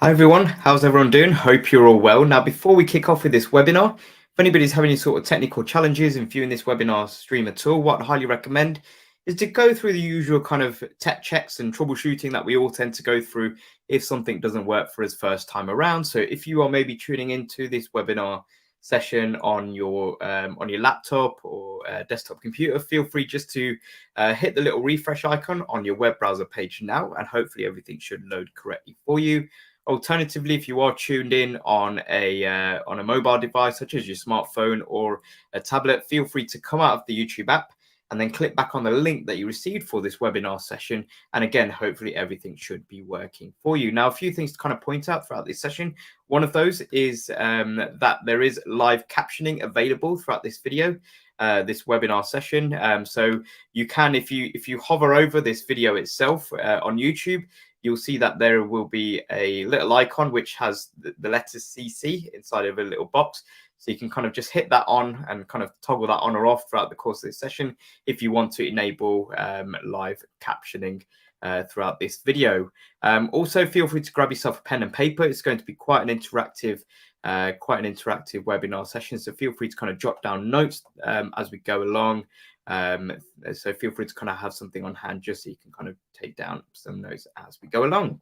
Hi everyone, how's everyone doing? Hope you're all well. Now, before we kick off with this webinar, if anybody's having any sort of technical challenges in viewing this webinar stream at all, what I highly recommend is to go through the usual kind of tech checks and troubleshooting that we all tend to go through if something doesn't work for us first time around. So if you are maybe tuning into this webinar session on your laptop or desktop computer, feel free just to hit the little refresh icon on your web browser page now, and hopefully everything should load correctly for you. Alternatively, if you are tuned in on a mobile device such as your smartphone or a tablet, feel free to come out of the YouTube app and then click back on the link that you received for this webinar session. And again, hopefully everything should be working for you. Now, a few things to kind of point out throughout this session. One of those is that there is live captioning available throughout this video, this webinar session. So you can, if you hover over this video itself on YouTube, you'll see that there will be a little icon which has the letters CC inside of a little box. So you can kind of just hit that on and kind of toggle that on or off throughout the course of this session if you want to enable live captioning throughout this video. Also, feel free to grab yourself a pen and paper. It's going to be quite an interactive webinar session. So feel free to kind of jot down notes as we go along. So feel free to kind of have something on hand just so you can kind of take down some notes as we go along.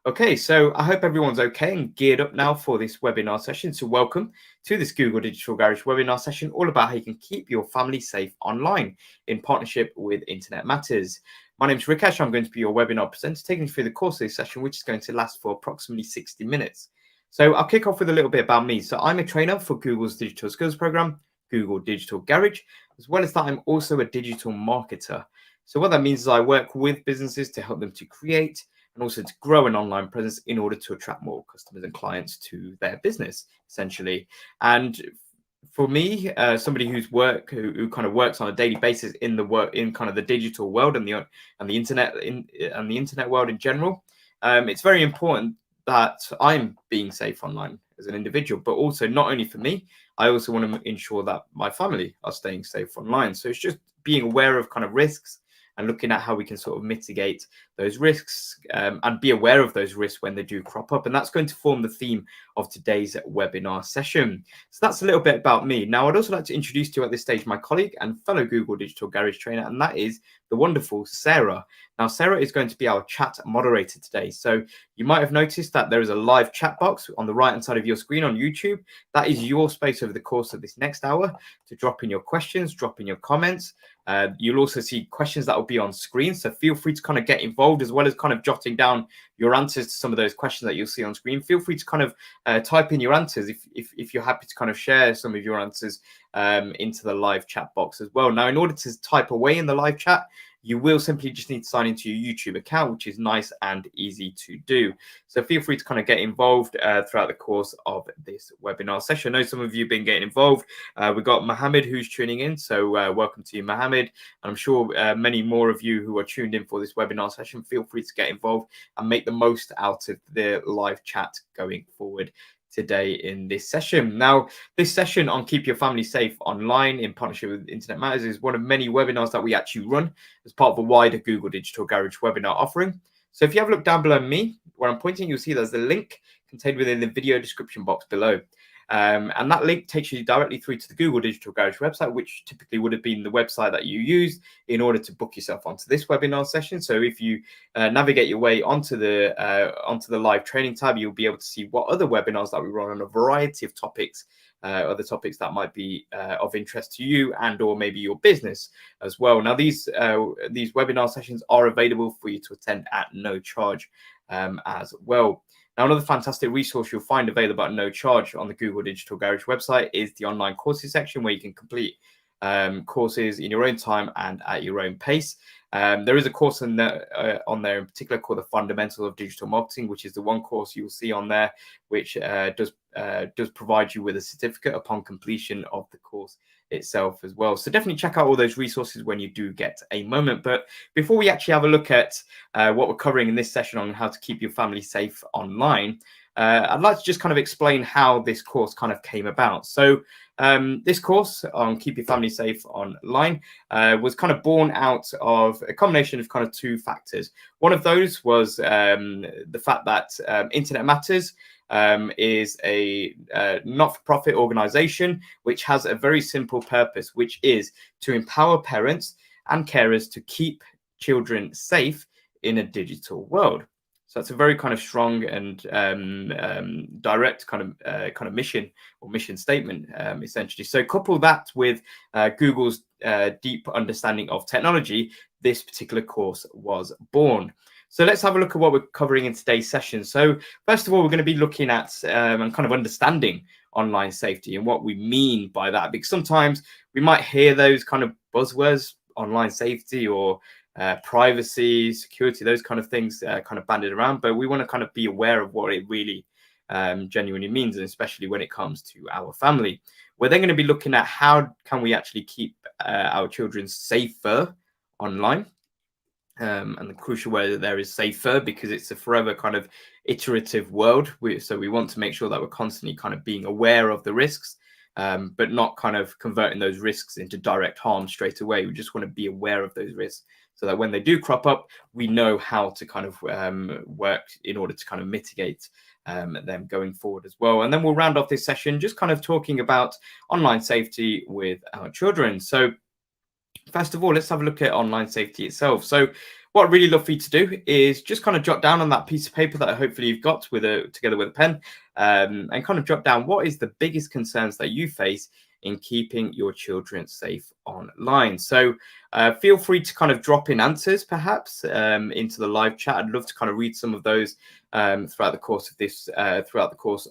Okay, so I hope everyone's okay and geared up now for this webinar session. So welcome to this Google Digital Garage webinar session, all about how you can keep your family safe online in partnership with Internet Matters. My name is Rikesh. I'm going to be your webinar presenter, taking you through the course of this session, which is going to last for approximately 60 minutes. So I'll kick off with a little bit about me. So I'm a trainer for Google's Digital Skills Program, Google Digital Garage. As well as that, I'm also a digital marketer. So what that means is I work with businesses to help them to create and also to grow an online presence in order to attract more customers and clients to their business, essentially. And for me, somebody who kind of works on a daily basis in kind of the digital world and the internet world in general, it's very important that I'm being safe online as an individual, but also not only for me, I also want to ensure that my family are staying safe online. So it's just being aware of kind of risks and looking at how we can sort of mitigate those risks and be aware of those risks when they do crop up. And that's going to form the theme of today's webinar session. So that's a little bit about me. Now, I'd also like to introduce to you at this stage my colleague and fellow Google Digital Garage trainer, and that is the wonderful Sarah. Now, Sarah is going to be our chat moderator today. So you might have noticed that there is a live chat box on the right-hand side of your screen on YouTube. That is your space over the course of this next hour to drop in your questions, drop in your comments. You'll also see questions that will be on screen. So feel free to kind of get involved, as well as kind of jotting down your answers to some of those questions that you'll see on screen. Feel free to kind of type in your answers if you're happy to kind of share some of your answers into the live chat box as well. Now, in order to type away in the live chat, you will simply just need to sign into your YouTube account, which is nice and easy to do. So feel free to kind of get involved throughout the course of this webinar session. I know some of you have been getting involved. We've got Mohammed who's tuning in. So welcome to you, Mohammed. I'm sure many more of you who are tuned in for this webinar session, feel free to get involved and make the most out of the live chat going forward today in this session. Now, this session on Keep Your Family Safe Online in partnership with Internet Matters is one of many webinars that we actually run as part of a wider Google Digital Garage webinar offering. So if you have a look down below me, where I'm pointing, you'll see there's a link contained within the video description box below. And that link takes you directly through to the Google Digital Garage website, which typically would have been the website that you used in order to book yourself onto this webinar session. So if you navigate your way onto the live training tab, you'll be able to see what other webinars that we run on a variety of topics, other topics that might be of interest to you and or maybe your business as well. Now, these webinar sessions are available for you to attend at no charge as well. Now, another fantastic resource you'll find available at no charge on the Google Digital Garage website is the online courses section, where you can complete courses in your own time and at your own pace. There is a course on there in particular called the Fundamentals of Digital Marketing, which is the one course you'll see on there, which does provide you with a certificate upon completion of the course itself as well. So definitely check out all those resources when you do get a moment. But before we actually have a look at what we're covering in this session on how to keep your family safe online, I'd like to just kind of explain how this course kind of came about. So this course on Keep Your Family Safe Online was kind of born out of a combination of kind of two factors. One of those was the fact that Internet Matters is a not-for-profit organization which has a very simple purpose, which is to empower parents and carers to keep children safe in a digital world. So that's a very kind of strong and direct kind of mission or mission statement, essentially. So couple that with Google's deep understanding of technology, this particular course was born. So let's have a look at what we're covering in today's session. So first of all, we're going to be looking at and kind of understanding online safety and what we mean by that, because sometimes we might hear those kind of buzzwords, online safety or privacy, security, those kind of things kind of banded around, but we want to kind of be aware of what it really genuinely means, and especially when it comes to our family. We're then going to be looking at how can we actually keep our children safer online. And the crucial word there is safer, because it's a forever kind of iterative world. So we want to make sure that we're constantly kind of being aware of the risks, but not kind of converting those risks into direct harm straight away. We just want to be aware of those risks so that when they do crop up, we know how to kind of work in order to kind of mitigate them going forward as well. And then we'll round off this session just kind of talking about online safety with our children. So first of all, let's have a look at online safety itself. So what I'd really love for you to do is just kind of jot down on that piece of paper that hopefully you've got together with a pen, and kind of jot down what is the biggest concerns that you face in keeping your children safe online. So feel free to kind of drop in answers perhaps into the live chat. I'd love to kind of read some of those throughout the course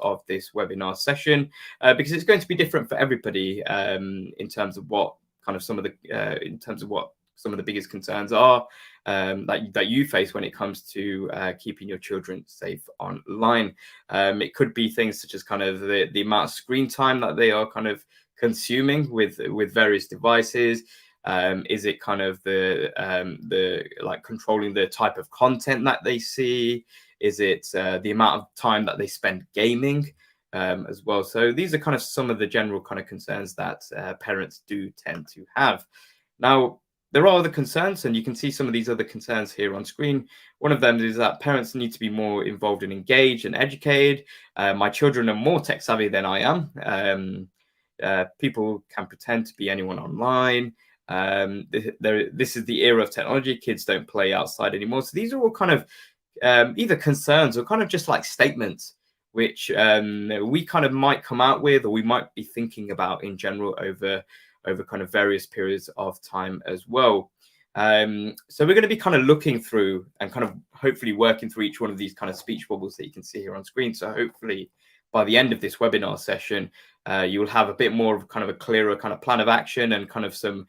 of this webinar session, because it's going to be different for everybody in terms of what kind of some of the biggest concerns are that you face when it comes to keeping your children safe online. It could be things such as kind of the amount of screen time that they are kind of consuming with various devices. Is it kind of the like controlling the type of content that they see? Is it the amount of time that they spend gaming as well? So these are kind of some of the general kind of concerns that parents do tend to have. Now, there are other concerns, and you can see some of these other concerns here on screen. One of them is that parents need to be more involved and engaged and educated. My children are more tech savvy than I am. People can pretend to be anyone online. This is the era of technology. Kids don't play outside anymore. So these are all kind of either concerns or kind of just like statements which we kind of might come out with, or we might be thinking about in general over kind of various periods of time as well. So we're going to be kind of looking through and kind of hopefully working through each one of these kind of speech bubbles that you can see here on screen. So hopefully by the end of this webinar session, you'll have a bit more of kind of a clearer kind of plan of action and kind of some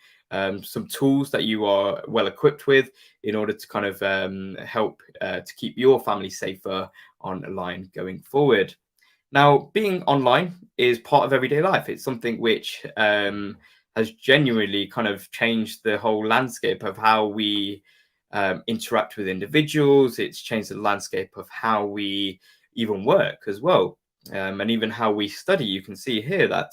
tools that you are well equipped with in order to kind of help to keep your family safer online going forward. Now, being online is part of everyday life. It's something which has genuinely kind of changed the whole landscape of how we interact with individuals. It's changed the landscape of how we even work as well, and even how we study. You can see here that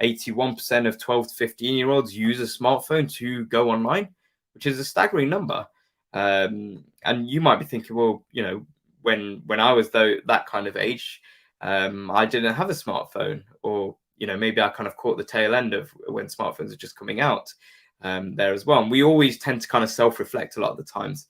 81% of 12 to 15-year-olds use a smartphone to go online, which is a staggering number. And you might be thinking, well, you know, when I was that kind of age, I didn't have a smartphone, or you know, maybe I kind of caught the tail end of when smartphones are just coming out there as well. And we always tend to kind of self-reflect a lot of the times,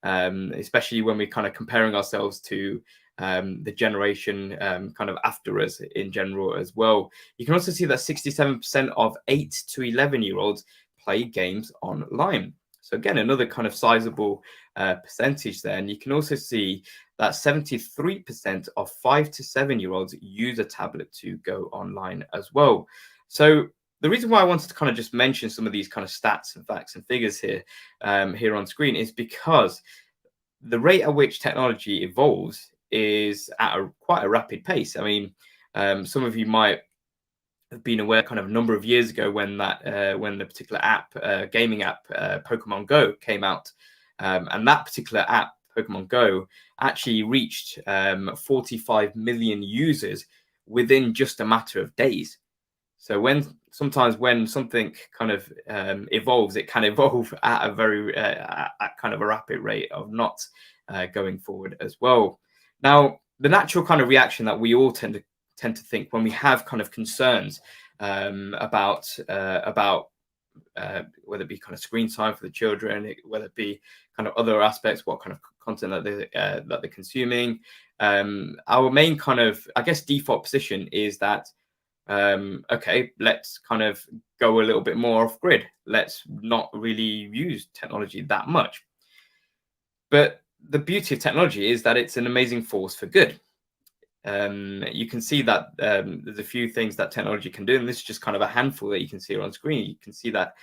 especially when we're kind of comparing ourselves to the generation kind of after us in general as well. You can also see that 67% of 8 to 11-year-olds play games online. So again, another kind of sizable percentage there. And you can also see that 73% of 5 to 7-year-olds use a tablet to go online as well. So the reason why I wanted to kind of just mention some of these kind of stats and facts and figures here on screen is because the rate at which technology evolves is at quite a rapid pace. I mean, some of you might have been aware kind of a number of years ago when the particular app, gaming app, Pokemon Go came out. And that particular app Pokemon Go actually reached 45 million users within just a matter of days. So sometimes when something kind of evolves, it can evolve at a very at kind of a rapid rate of not going forward as well. Now, the natural kind of reaction that we all tend to think when we have kind of concerns about whether it be kind of screen time for the children, whether it be kind of other aspects, what kind of content that they're consuming. Our main kind of, I guess, default position is that okay, let's kind of go a little bit more off grid. Let's not really use technology that much. But the beauty of technology is that it's an amazing force for good. You can see that there's a few things that technology can do, and this is just kind of a handful that you can see here on screen. You can see that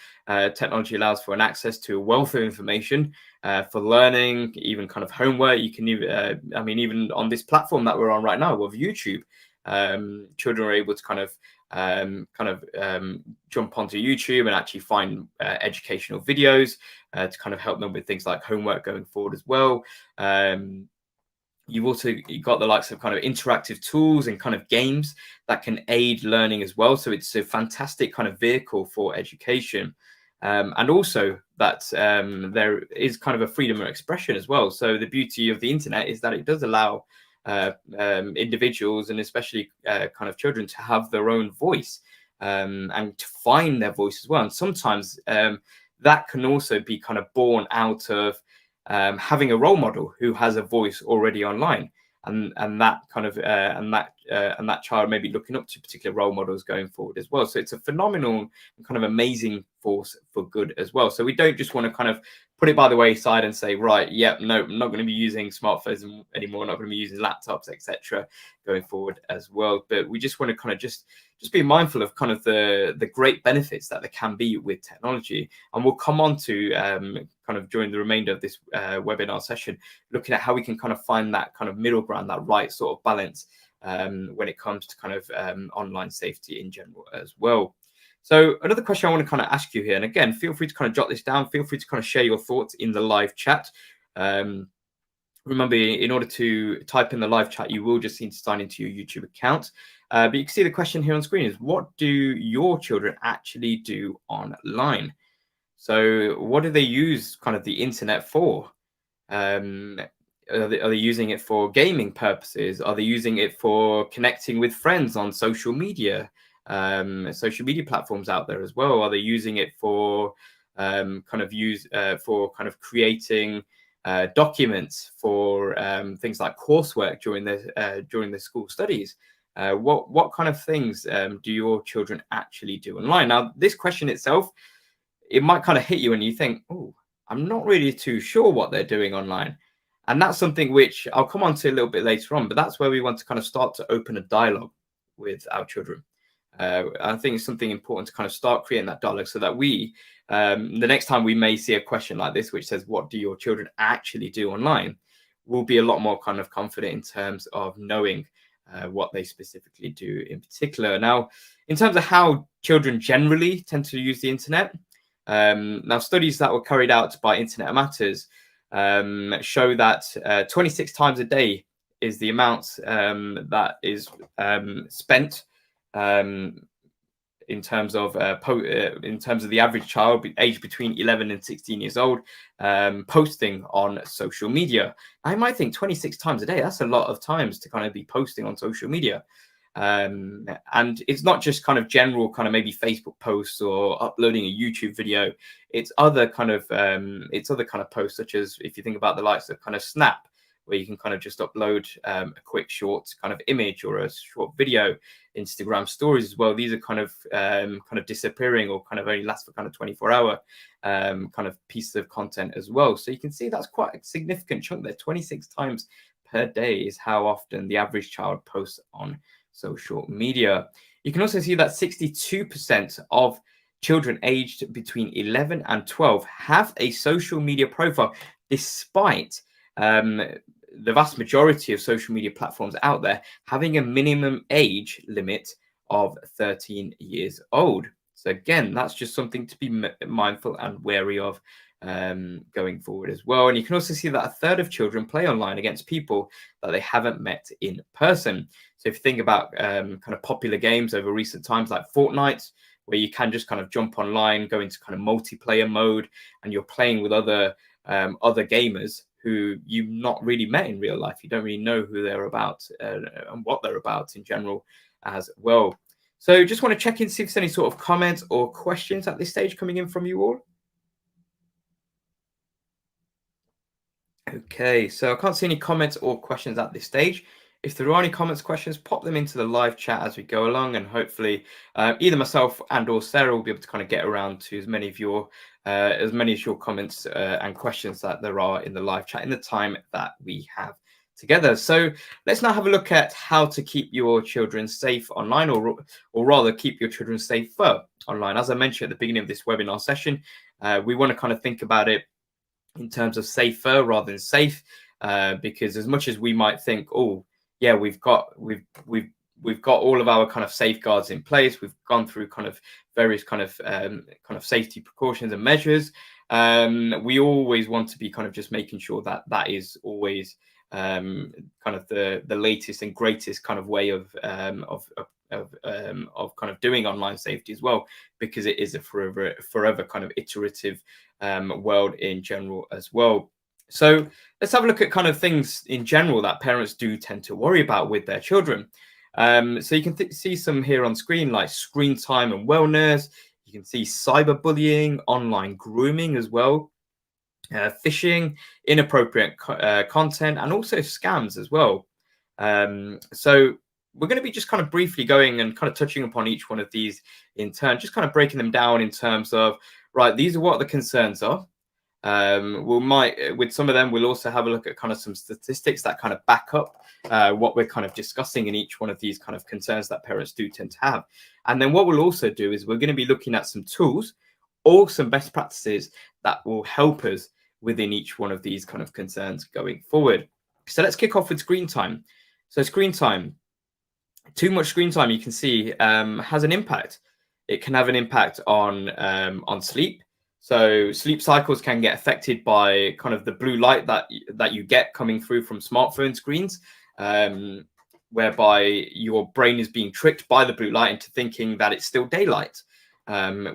technology allows for an access to a wealth of information for learning, even kind of homework. You can even, I mean, even on this platform that we're on right now with YouTube, children are able to kind of jump onto YouTube and actually find educational videos to kind of help them with things like homework going forward as well. You've also got the likes of kind of interactive tools and kind of games that can aid learning as well. So it's a fantastic kind of vehicle for education. And also that there is kind of a freedom of expression as well. So the beauty of the internet is that it does allow individuals and especially kind of children to have their own voice and to find their voice as well. And sometimes that can also be kind of born out of having a role model who has a voice already online, and that kind of and that child may be looking up to particular role models going forward as well. So it's a phenomenal and kind of amazing force for good as well. So we don't just want to kind of put it by the wayside and say, right, yep, no, I'm not going to be using smartphones anymore, not going to be using laptops, etc., going forward as well. But we just want to kind of just be mindful of kind of the great benefits that there can be with technology. And we'll come on to kind of during the remainder of this webinar session, looking at how we can kind of find that kind of middle ground, that right sort of balance when it comes to kind of online safety in general as well. So another question I want to kind of ask you here, and again, feel free to kind of jot this down. Feel free to kind of share your thoughts in the live chat. Remember, in order to type in the live chat, you will just need to sign into your YouTube account. But you can see the question here on screen is, what do your children actually do online? So what do they use kind of the internet for? Are they using it for gaming purposes? Are they using it for connecting with friends on social media platforms out there as well? Are they using it for creating documents for things like coursework during their school studies? What kind of things do your children actually do online? Now, this question itself, it might kind of hit you and you think, oh, I'm not really too sure what they're doing online. And that's something which I'll come on to a little bit later on, but that's where we want to kind of start to open a dialogue with our children. I think it's something important to kind of start creating that dialogue so that we, the next time we may see a question like this, which says, what do your children actually do online? We'll be a lot more kind of confident in terms of knowing what they specifically do in particular. Now, in terms of how children generally tend to use the internet, now studies that were carried out by Internet Matters show that 26 times a day is the amount that is spent in terms of the average child aged between 11 and 16 years old posting on social media. I might think 26 times a day, that's a lot of times to kind of be posting on social media. And it's not just kind of general kind of maybe Facebook posts or uploading a YouTube video. It's other kind of posts, such as if you think about the likes of kind of Snap, where you can kind of just upload a quick short kind of image or a short video. Instagram stories as well. These are kind of disappearing or kind of only last for kind of 24-hour kind of pieces of content as well. So you can see that's quite a significant chunk there. 26 times per day is how often the average child posts on social media. You can also see that 62% of children aged between 11 and 12 have a social media profile, despite the vast majority of social media platforms out there having a minimum age limit of 13 years old. So again, that's just something to be mindful and wary of going forward as well. And you can also see that a third of children play online against people that they haven't met in person. So if you think about kind of popular games over recent times like Fortnite, where you can just kind of jump online, go into kind of multiplayer mode, and you're playing with other gamers who you've not really met in real life. You don't really know who they're about and what they're about in general as well. So just want to check in, see if there's any sort of comments or questions at this stage coming in from you all. Okay, so I can't see any comments or questions at this stage. If there are any comments, questions, pop them into the live chat as we go along, and hopefully either myself and or Sarah will be able to kind of get around to as many of your comments and questions that there are in the live chat in the time that we have together. So let's now have a look at how to keep your children safe online, or rather keep your children safer online. As I mentioned at the beginning of this webinar session, we want to kind of think about it in terms of safer rather than safe, because as much as we might think, oh yeah, we've got all of our kind of safeguards in place, we've gone through kind of various kind of safety precautions and measures, we always want to be kind of just making sure that that is always kind of the latest and greatest kind of way of kind of doing online safety as well, because it is a forever kind of iterative world in general as well. So let's have a look at kind of things in general that parents do tend to worry about with their children. So you can see some here on screen, like screen time and wellness. You can see cyberbullying, online grooming as well, phishing, inappropriate content, and also scams as well. So we're going to be just kind of briefly going and kind of touching upon each one of these in turn, just kind of breaking them down in terms of, right, these are what the concerns are. With some of them, we'll also have a look at kind of some statistics that kind of back up what we're kind of discussing in each one of these kind of concerns that parents do tend to have. And then what we'll also do is we're going to be looking at some tools or some best practices that will help us within each one of these kind of concerns going forward. So let's kick off with screen time. So screen time, too much screen time, you can see, has an impact. It can have an impact on sleep. So sleep cycles can get affected by kind of the blue light that you get coming through from smartphone screens, whereby your brain is being tricked by the blue light into thinking that it's still daylight,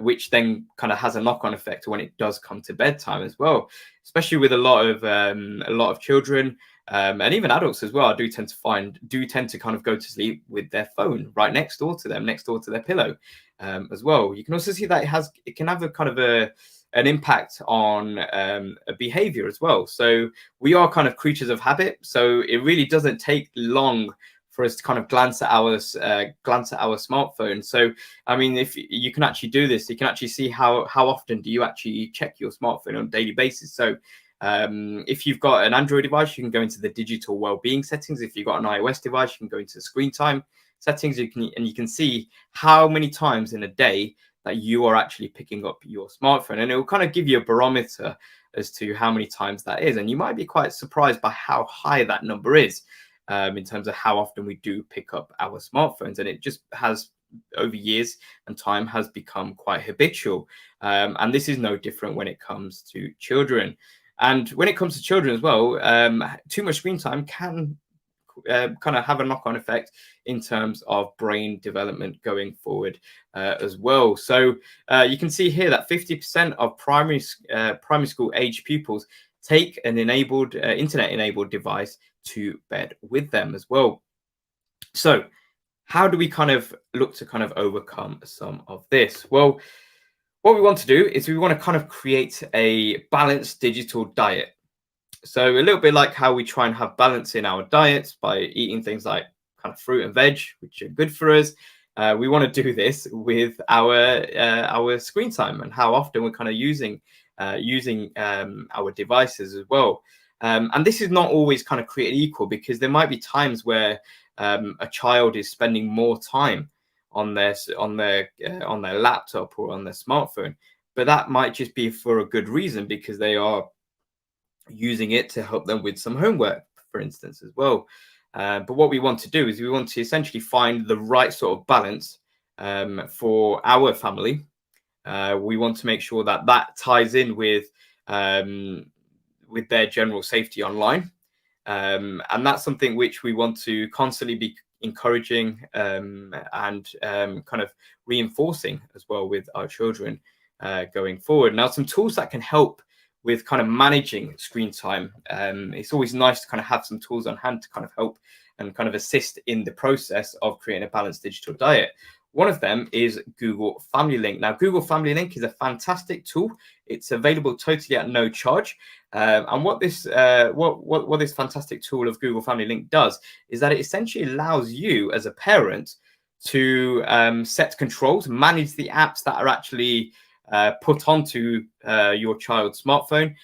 which then kind of has a knock-on effect when it does come to bedtime as well, especially with a lot of children. And even adults as well, I do tend to kind of go to sleep with their phone right next door to them, next door to their pillow, as well. You can also see that it can have a kind of an impact on a behavior as well. So we are kind of creatures of habit. So it really doesn't take long for us to kind of glance at our smartphone. So I mean, if you can actually do this, you can actually see how often do you actually check your smartphone on a daily basis. So if you've got an Android device, you can go into the digital well-being settings. If you've got an iOS device, you can go into the screen time settings. You can see how many times in a day that you are actually picking up your smartphone, and it will kind of give you a barometer as to how many times that is. And you might be quite surprised by how high that number is, in terms of how often we do pick up our smartphones. And it just has, over years and time, has become quite habitual. And this is no different when it comes to children. And when it comes to children as well, too much screen time can kind of have a knock-on effect in terms of brain development going forward as well. So you can see here that 50% of primary school age pupils take an internet-enabled device to bed with them as well. So how do we kind of look to kind of overcome some of this? Well, what we want to do is we want to kind of create a balanced digital diet. So a little bit like how we try and have balance in our diets by eating things like kind of fruit and veg, which are good for us. We want to do this with our screen time and how often we're kind of using our devices as well. And this is not always kind of created equal, because there might be times where a child is spending more time on their laptop or on their smartphone, but that might just be for a good reason, because they are using it to help them with some homework, for instance, as well. But what we want to do is we want to essentially find the right sort of balance for our family. We want to make sure that that ties in with um, with their general safety online. And that's something which we want to constantly be encouraging and kind of reinforcing as well with our children going forward. Now, some tools that can help with kind of managing screen time. It's always nice to kind of have some tools on hand to kind of help and kind of assist in the process of creating a balanced digital diet. One of them is Google Family Link. Now, Google Family Link is a fantastic tool. It's available totally at no charge. And what this fantastic tool of Google Family Link does is that it essentially allows you as a parent to set controls, manage the apps that are actually put onto your child's smartphone,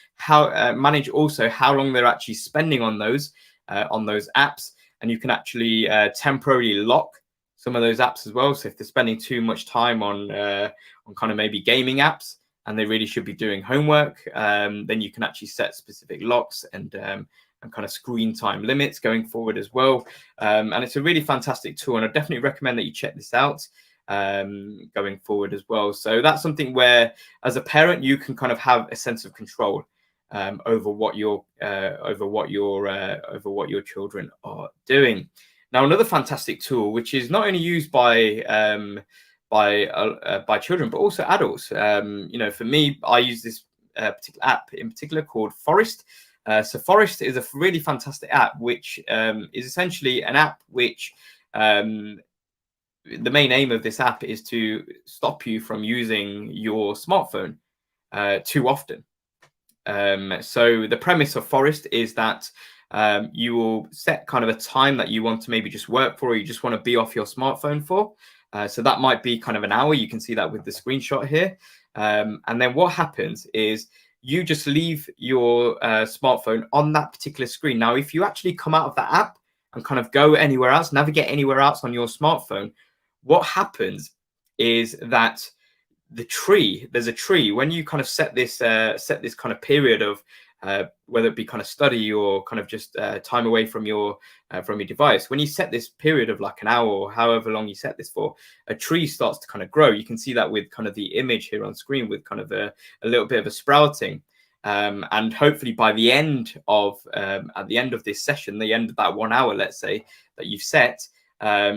manage also how long they're actually spending on those apps, and you can actually temporarily lock some of those apps as well. So if they're spending too much time on kind of maybe gaming apps and they really should be doing homework, then you can actually set specific locks and kind of screen time limits going forward as well. And it's a really fantastic tool, and I definitely recommend that you check this out going forward as well. So that's something where, as a parent, you can kind of have a sense of control over what your children are doing. Now, another fantastic tool, which is not only used by children but also adults. For me, I use this particular app in particular called Forest. So Forest is a really fantastic app, which is essentially an app which the main aim of this app is to stop you from using your smartphone too often. So the premise of Forest is that you will set kind of a time that you want to maybe just work for, or you just want to be off your smartphone for. So that might be kind of an hour. You can see that with the screenshot here. And then what happens is you just leave your smartphone on that particular screen. Now, if you actually come out of that app and kind of go anywhere else, navigate anywhere else on your smartphone, what happens is that there's a tree when you kind of set this kind of period of whether it be kind of study or kind of just time away from your device. When you set this period of like an hour or however long you set this for, a tree starts to kind of grow. You can see that with kind of the image here on screen with kind of a little bit of a sprouting. And hopefully by the end of at the end of this session, the end of that 1 hour, let's say, that you've set,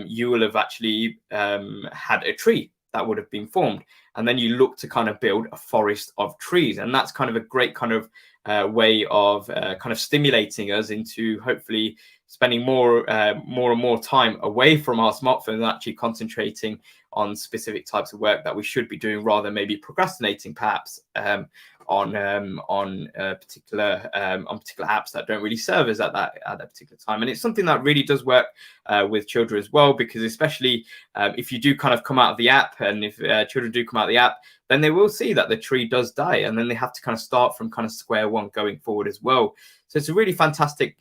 you will have actually had a tree that would have been formed. And then you look to kind of build a forest of trees. And that's kind of a great kind of way of kind of stimulating us into hopefully spending more and more time away from our smartphone and actually concentrating on specific types of work that we should be doing, rather than maybe procrastinating perhaps on particular apps that don't really serve us at that particular time. And it's something that really does work with children as well, because especially if you do kind of come out of the app, and if children do come out of the app, then they will see that the tree does die, and then they have to kind of start from kind of square one going forward as well. So it's a really fantastic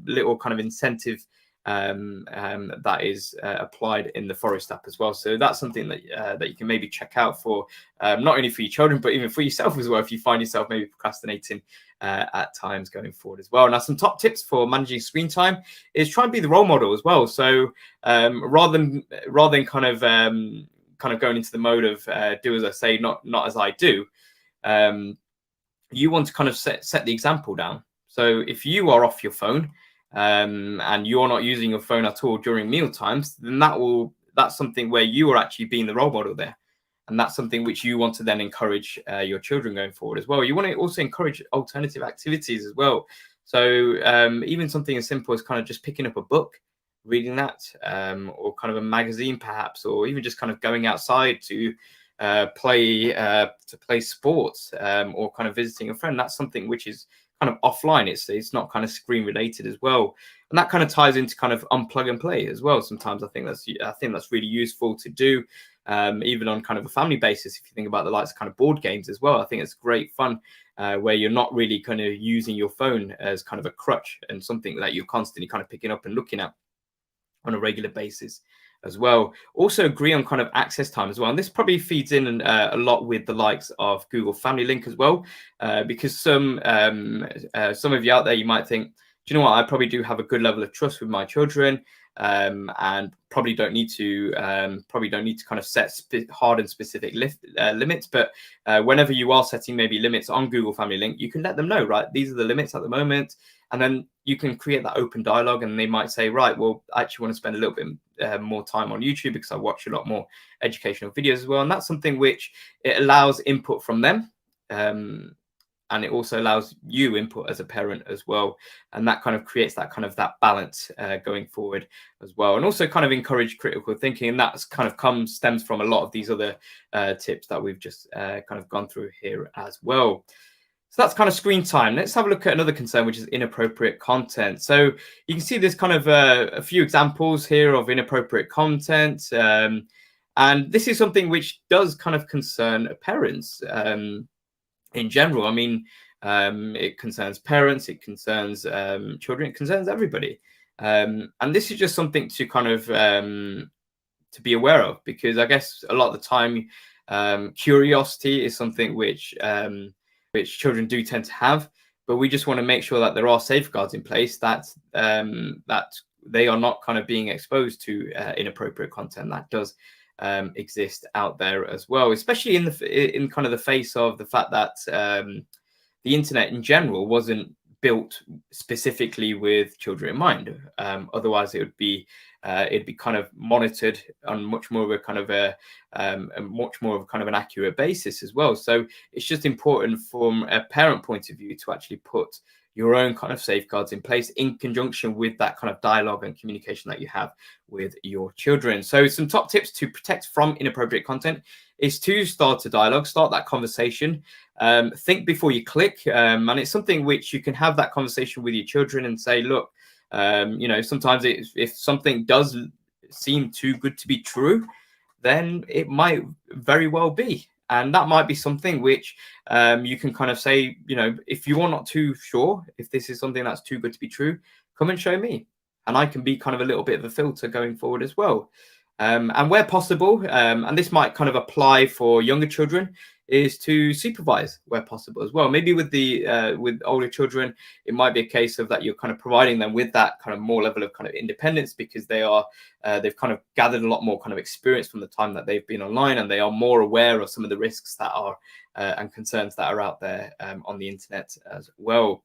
little kind of incentive that is applied in the Forest app as well. So that's something that you can maybe check out for not only for your children, but even for yourself as well, if you find yourself maybe procrastinating at times going forward as well. Now, some top tips for managing screen time is try and be the role model as well. So rather than kind of going into the mode of do as I say, not as I do, you want to kind of set the example down. So if you are off your phone and you're not using your phone at all during meal times, then that's something where you are actually being the role model there. And that's something which you want to then encourage your children going forward as well. You want to also encourage alternative activities as well. So even something as simple as kind of just picking up a book, reading that, or kind of a magazine perhaps, or even just kind of going outside to play sports, or kind of visiting a friend. That's something which is kind of offline. It's not kind of screen related as well, and that kind of ties into kind of unplug and play as well. Sometimes I think that's really useful to do, even on kind of a family basis. If you think about the likes of kind of board games as well, I think it's great fun where you're not really kind of using your phone as kind of a crutch and something that you're constantly kind of picking up and looking at on a regular basis as well. Also agree on kind of access time as well. And this probably feeds in a lot with the likes of Google Family Link as well, because some of you out there, you might think, do you know what, I probably do have a good level of trust with my children, and probably don't need to kind of set hard and specific limits. But whenever you are setting maybe limits on Google Family Link, you can let them know, right, these are the limits at the moment, and then you can create that open dialogue, and they might say, right, well, I actually want to spend a little bit more time on YouTube because I watch a lot more educational videos as well. And that's something which it allows input from them. And it also allows you input as a parent as well, and that kind of creates that balance going forward as well, and also kind of encourage critical thinking. And that's kind of stems from a lot of these other tips that we've just kind of gone through here as well. So that's kind of screen time. Let's have a look at another concern, which is inappropriate content. So you can see there's kind of a few examples here of inappropriate content, and this is something which does kind of concern parents. In general, I mean, it concerns parents, it concerns children, it concerns everybody. And this is just something to kind of to be aware of, because I guess a lot of the time, curiosity is something which children do tend to have, but we just want to make sure that there are safeguards in place, that that they are not kind of being exposed to inappropriate content that does exist out there as well, especially in kind of the face of the fact that the internet in general wasn't built specifically with children in mind. Otherwise, it'd be kind of monitored on much more of a kind of an accurate basis as well. So it's just important from a parent point of view to actually put your own kind of safeguards in place in conjunction with that kind of dialogue and communication that you have with your children. So some top tips to protect from inappropriate content is to start a dialogue, start that conversation, think before you click. And it's something which you can have that conversation with your children and say, look, sometimes if something does seem too good to be true, then it might very well be. And that might be something which you can kind of say, if you are not too sure if this is something that's too good to be true, come and show me. And I can be kind of a little bit of a filter going forward as well. And where possible, and this might kind of apply for younger children, is to supervise where possible as well. Maybe with older children, it might be a case of that you're kind of providing them with that kind of more level of kind of independence, because they've kind of gathered a lot more kind of experience from the time that they've been online, and they are more aware of some of the risks that are and concerns that are out there on the internet as well.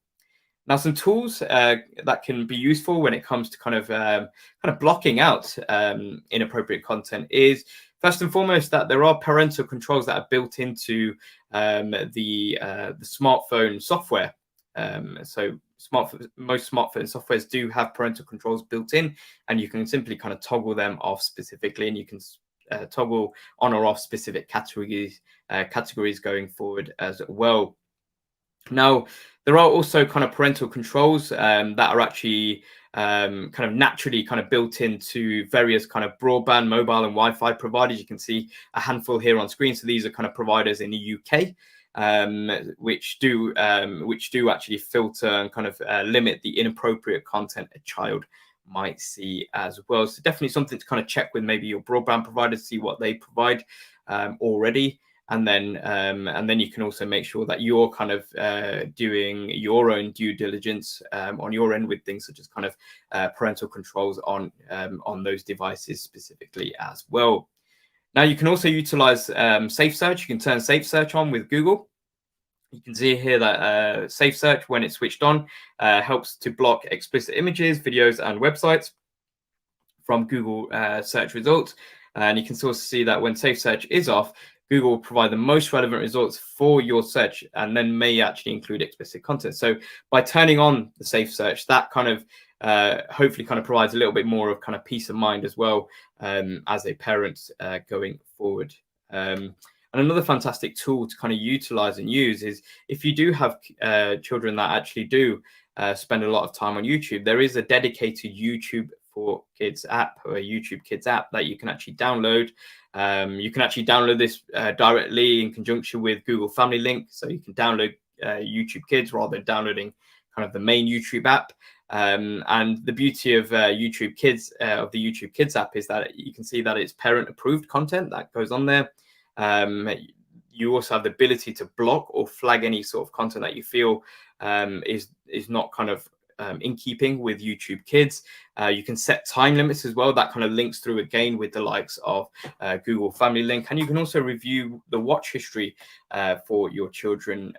Now, some tools that can be useful when it comes to kind of blocking out inappropriate content is, first and foremost, that there are parental controls that are built into the smartphone software. So most smartphone softwares do have parental controls built in, and you can simply kind of toggle them off specifically, and you can toggle on or off specific categories going forward as well. Now, there are also kind of parental controls that are actually kind of naturally kind of built into various kind of broadband, mobile, and Wi-Fi providers. You can see a handful here on screen. So these are kind of providers in the UK which do actually filter and kind of limit the inappropriate content a child might see as well. So definitely something to kind of check with maybe your broadband provider to see what they provide already. And then you can also make sure that you're kind of doing your own due diligence on your end with things such as kind of parental controls on those devices specifically as well. Now, you can also utilize Safe Search. You can turn Safe Search on with Google. You can see here that Safe Search, when it's switched on, helps to block explicit images, videos, and websites from Google search results. And you can also see that when Safe Search is off, Google will provide the most relevant results for your search, and then may actually include explicit content. So by turning on the Safe Search, that kind of hopefully kind of provides a little bit more of kind of peace of mind as well as a parent going forward. And another fantastic tool to kind of utilize and use is, if you do have children that actually do spend a lot of time on YouTube, there is a dedicated YouTube for Kids app, or a YouTube Kids app, that you can actually download. You can actually download this directly in conjunction with Google Family Link. So you can download YouTube Kids rather than downloading kind of the main YouTube app. And the beauty of YouTube Kids, of the YouTube Kids app, is that you can see that it's parent approved content that goes on there. You also have the ability to block or flag any sort of content that you feel is not kind of in keeping with YouTube Kids. You can set time limits as well. That kind of links through again with the likes of Google Family Link. And you can also review the watch history for your children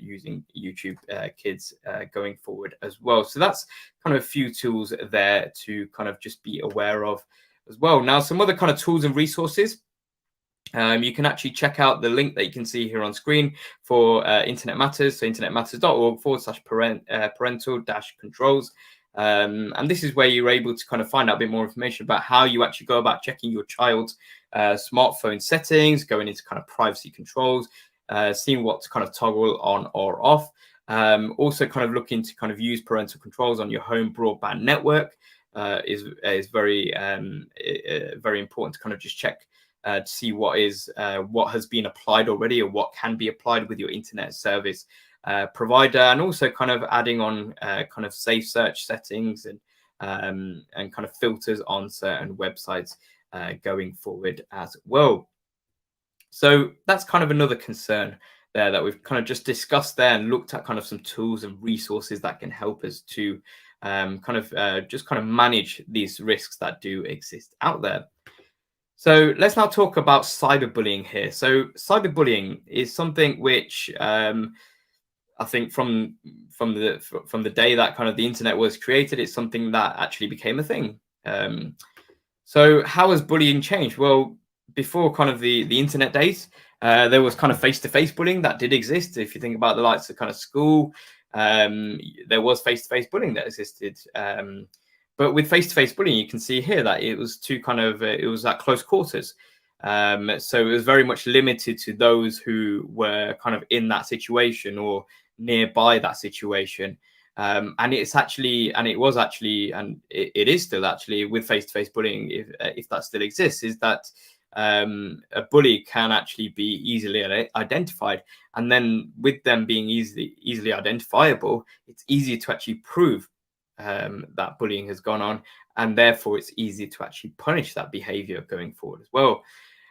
using YouTube Kids going forward as well. So that's kind of a few tools there to kind of just be aware of as well. Now, some other kind of tools and resources. You can actually check out the link that you can see here on screen for Internet Matters, so internetmatters.org/parental-controls. And this is where you're able to kind of find out a bit more information about how you actually go about checking your child's smartphone settings, going into kind of privacy controls, seeing what to kind of toggle on or off. Also kind of looking to kind of use parental controls on your home broadband network is very, very important to kind of just check to see what has been applied already or what can be applied with your internet service provider, and also kind of adding on kind of safe search settings and kind of filters on certain websites going forward as well. So that's kind of another concern there that we've kind of just discussed there and looked at kind of some tools and resources that can help us to just kind of manage these risks that do exist out there. So let's now talk about cyberbullying here. So cyberbullying is something which I think from the day that kind of the internet was created, it's something that actually became a thing. So how has bullying changed? Well, before kind of the internet days, there was kind of face-to-face bullying that did exist. If you think about the likes of kind of school, there was face-to-face bullying that existed. But with face-to-face bullying, you can see here that it was it was at close quarters. So it was very much limited to those who were kind of in that situation or nearby that situation. And it is still actually with face-to-face bullying, if that still exists, is that a bully can actually be easily identified. And then with them being easily identifiable, it's easier to actually prove that bullying has gone on, and therefore it's easy to actually punish that behavior going forward as well.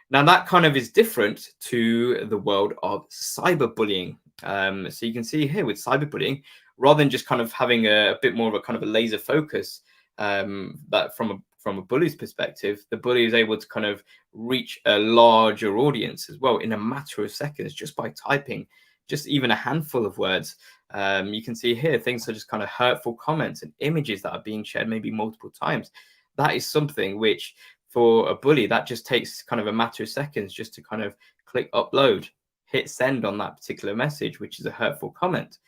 Now that kind of is different to the world of cyberbullying. So you can see here with cyberbullying, rather than just kind of having a bit more of a kind of a laser focus, that from a bully's perspective, the bully is able to kind of reach a larger audience as well in a matter of seconds just by typing just even a handful of words. You can see here things such as kind of hurtful comments and images that are being shared maybe multiple times. That is something which for a bully, that just takes kind of a matter of seconds just to kind of click upload, hit send on that particular message, which is a hurtful comment.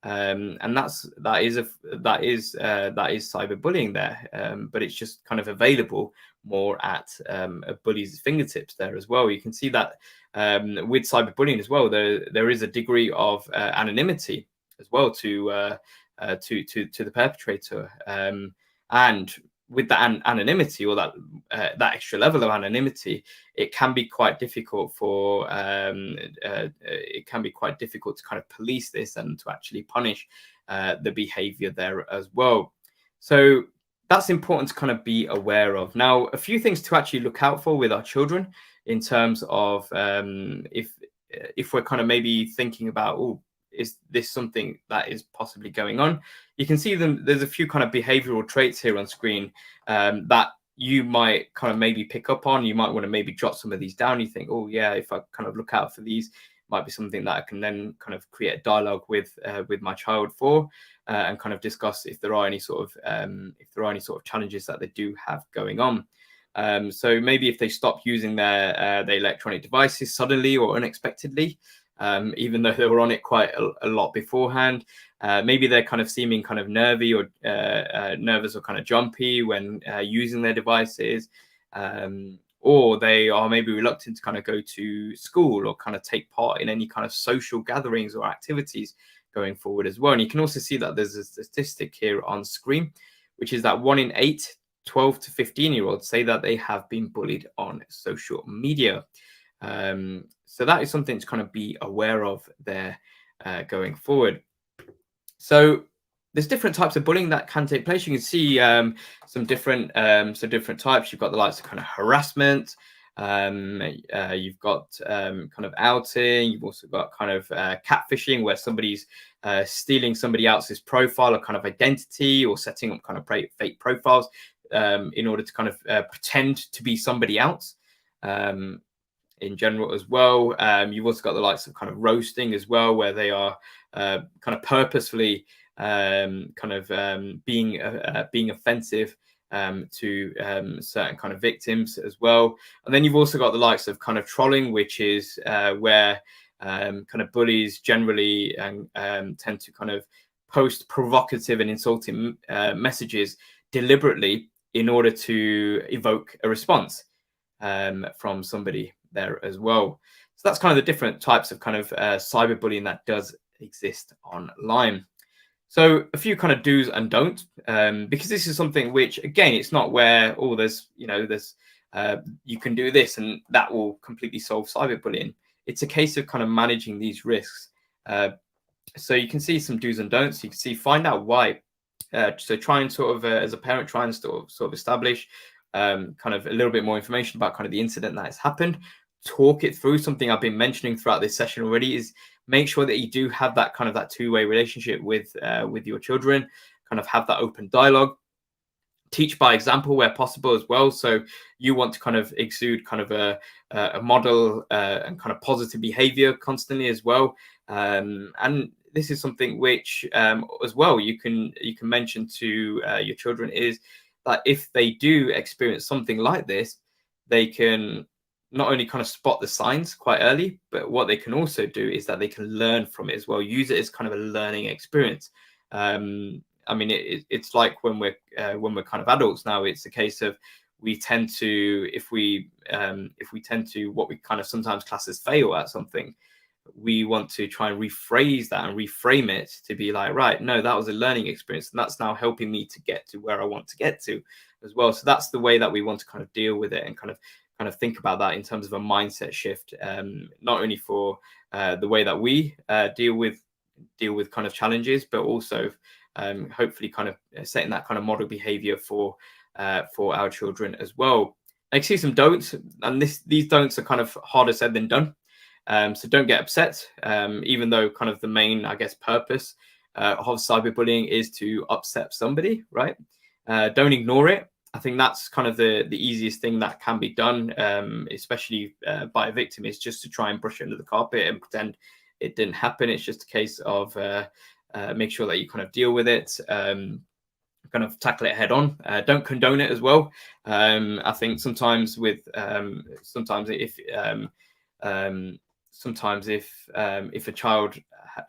And that is cyberbullying there, but it's just kind of available more at a bully's fingertips there as well. You can see that with cyberbullying as well, there is a degree of anonymity as well to the perpetrator, and with that anonymity or that extra level of anonymity, it can be quite difficult to kind of police this and to actually punish the behavior there as well. So that's important to kind of be aware of. Now, a few things to actually look out for with our children in terms of if we're kind of maybe thinking about, oh, is this something that is possibly going on? You can see there's a few kind of behavioral traits here on screen that you might kind of maybe pick up on. You might want to maybe jot some of these down. You think, oh yeah, if I kind of look out for these, might be something that I can then kind of create a dialogue with my child for, and kind of discuss if there are any sort of challenges that they do have going on. So maybe if they stop using their electronic devices suddenly or unexpectedly, even though they were on it quite a lot beforehand. Maybe they're kind of seeming kind of nervy or nervous or kind of jumpy when using their devices, or they are maybe reluctant to kind of go to school or kind of take part in any kind of social gatherings or activities going forward as well. And you can also see that there's a statistic here on screen, which is that 1 in 8 12 to 15-year-olds say that they have been bullied on social media. So that is something to kind of be aware of there going forward. So there's different types of bullying that can take place. You can see some different types. You've got the likes of kind of harassment, You've got kind of outing. You've also got kind of catfishing, where somebody's stealing somebody else's profile or kind of identity, or setting up kind of fake profiles in order to kind of pretend to be somebody else. In general as well. You've also got the likes of kind of roasting as well, where they are kind of purposefully being offensive to certain kind of victims as well. And then you've also got the likes of kind of trolling, which is where kind of bullies generally tend to kind of post provocative and insulting messages deliberately in order to evoke a response from somebody there as well. So that's kind of the different types of kind of cyberbullying that does exist online. So a few kind of do's and don'ts, because this is something which, again, it's not where, oh, there's you can do this and that will completely solve cyberbullying. It's a case of kind of managing these risks. So you can see some do's and don'ts. You can see, find out why. So try and sort of, as a parent, try and sort of establish kind of a little bit more information about kind of the incident that has happened. Talk it through. Something I've been mentioning throughout this session already is make sure that you do have that kind of that two-way relationship with your children. Kind of have that open dialogue. Teach by example where possible as well. So you want to kind of exude kind of a model and kind of positive behavior constantly as well. And this is something which as well you can mention to your children, is that if they do experience something like this, they can not only kind of spot the signs quite early, but what they can also do is that they can learn from it as well. Use it as kind of a learning experience. I mean, it's like when we're kind of adults now, it's a case of we tend to, if we tend to what we kind of sometimes class as fail at something, we want to try and rephrase that and reframe it to be like, right, no, that was a learning experience, and that's now helping me to get to where I want to get to as well. So that's the way that we want to kind of deal with it, and kind of think about that in terms of a mindset shift, not only for the way that we deal with kind of challenges, but also hopefully kind of setting that kind of model behavior for our children as well. I see some don'ts, and these don'ts are kind of harder said than done. So don't get upset, even though kind of the main, I guess, purpose of cyberbullying is to upset somebody, right? Don't ignore it. I think that's kind of the easiest thing that can be done, especially by a victim, is just to try and brush it under the carpet and pretend it didn't happen. It's just a case of make sure that you kind of deal with it, kind of tackle it head on. Don't condone it as well. I think sometimes if a child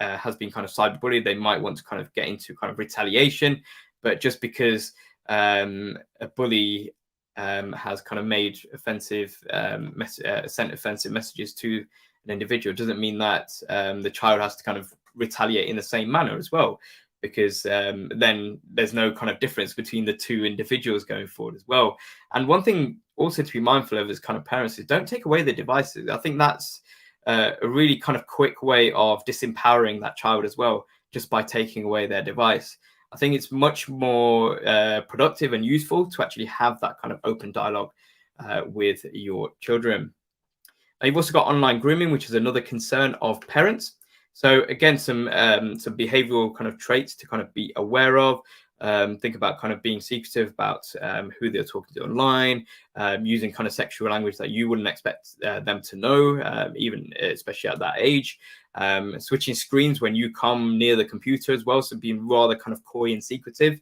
has been kind of cyberbullied, they might want to kind of get into kind of retaliation. But just because a bully has kind of made sent offensive messages to an individual, doesn't mean that the child has to kind of retaliate in the same manner as well, because then there's no kind of difference between the two individuals going forward as well. And one thing also to be mindful of as kind of parents is don't take away the devices. I think that's a really kind of quick way of disempowering that child as well, just by taking away their device. I think it's much more productive and useful to actually have that kind of open dialogue with your children. You've also got online grooming, which is another concern of parents. So again, some behavioral kind of traits to kind of be aware of. Think about kind of being secretive about who they're talking to online, using kind of sexual language that you wouldn't expect them to know, even especially at that age. Switching screens when you come near the computer as well, so being rather kind of coy and secretive.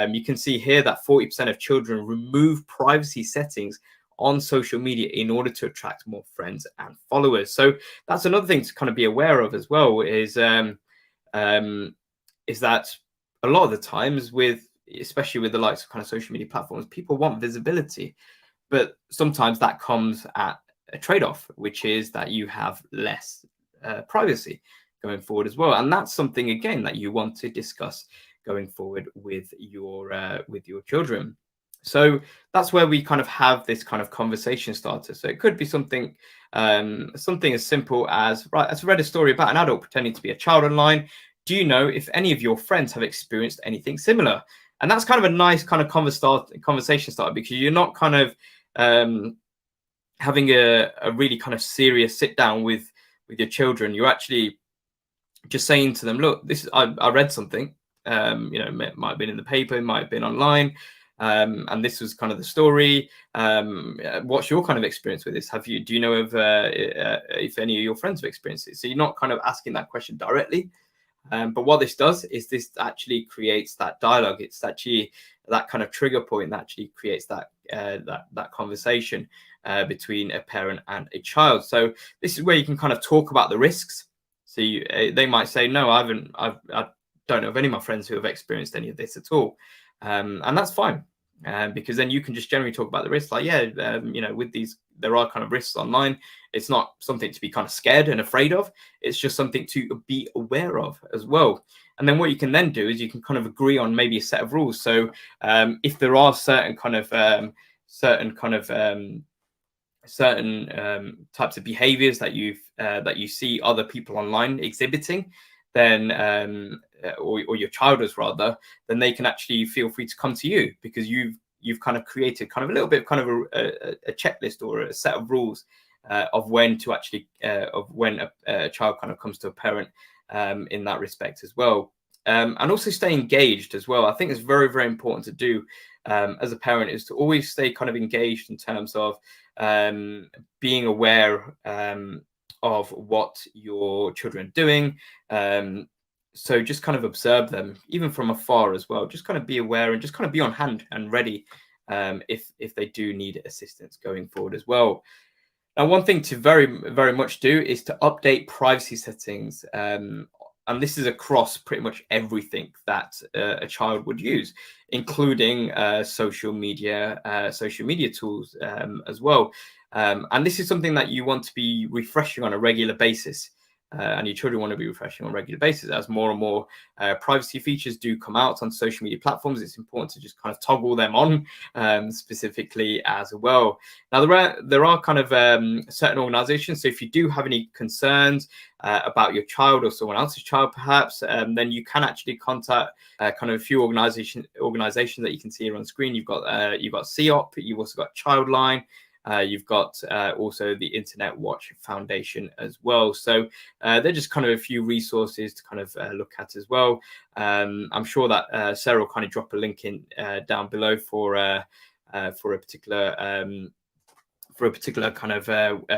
You can see here that 40% of children remove privacy settings on social media in order to attract more friends and followers. So that's another thing to kind of be aware of as well, is that a lot of the times, especially with the likes of kind of social media platforms, people want visibility, but sometimes that comes at a trade-off, which is that you have less privacy going forward as well. And that's something, again, that you want to discuss going forward with your children. So that's where we kind of have this kind of conversation starter. So it could be something as simple as, right, I've read a story about an adult pretending to be a child online. Do you know if any of your friends have experienced anything similar? And that's kind of a nice kind of conversation starter, because you're not kind of having a really kind of serious sit down with your children. You're actually just saying to them, look, this is I read something, it might have been in the paper, it might have been online, and this was kind of the story. What's your kind of experience with this? Do you know if any of your friends have experienced it? So you're not kind of asking that question directly, but what this does is this actually creates that dialogue. It's actually that kind of trigger point that actually creates that conversation between a parent and a child. So this is where you can kind of talk about the risks. So they might say, no, I don't know of any of my friends who have experienced any of this at all, and that's fine. Because then you can just generally talk about the risks, like, with these, there are kind of risks online. It's not something to be kind of scared and afraid of. It's just something to be aware of as well. And then what you can then do is you can kind of agree on maybe a set of rules. So if there are certain types of behaviors that you see other people online exhibiting, then or your child is rather, then they can actually feel free to come to you, because you've kind of created kind of a little bit of kind of a checklist or a set of rules of when to actually of when a child kind of comes to a parent in that respect as well. And also stay engaged as well. I think it's very, very important to do as a parent, is to always stay kind of engaged in terms of being aware of what your children are doing. So just kind of observe them, even from afar as well. Just kind of be aware and just kind of be on hand and ready if they do need assistance going forward as well. Now, one thing to very, very much do is to update privacy settings. And this is across pretty much everything that a child would use, including social media tools as well. And this is something that you want to be refreshing on a regular basis. And your children want to be refreshing on a regular basis. As more and more privacy features do come out on social media platforms, it's important to just kind of toggle them on specifically as well. Now, there are kind of certain organizations. So if you do have any concerns about your child or someone else's child, perhaps, then you can actually contact kind of a few organizations that you can see here on screen. You've got CEOP, you've also got Childline. You've got also the Internet Watch Foundation as well. So they're just kind of a few resources to kind of look at as well. I'm sure that Sarah will kind of drop a link in down below for a particular kind of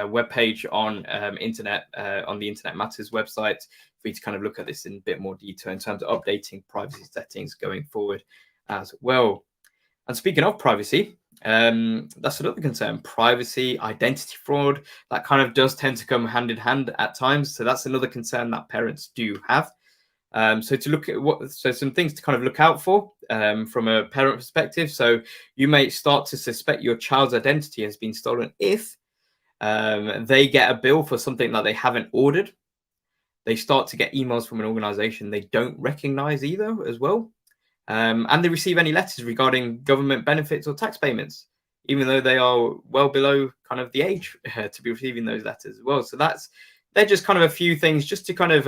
web page on the Internet Matters website, for you to kind of look at this in a bit more detail in terms of updating privacy settings going forward as well. And speaking of privacy, that's another concern. Privacy, identity fraud, that kind of does tend to come hand in hand at times. So that's another concern that parents do have. So to look at some things to kind of look out for from a parent perspective. So you may start to suspect your child's identity has been stolen if they get a bill for something that they haven't ordered. They start to get emails from an organization they don't recognize either as well. And they receive any letters regarding government benefits or tax payments, even though they are well below kind of the age to be receiving those letters as well. So they're just kind of a few things just to kind of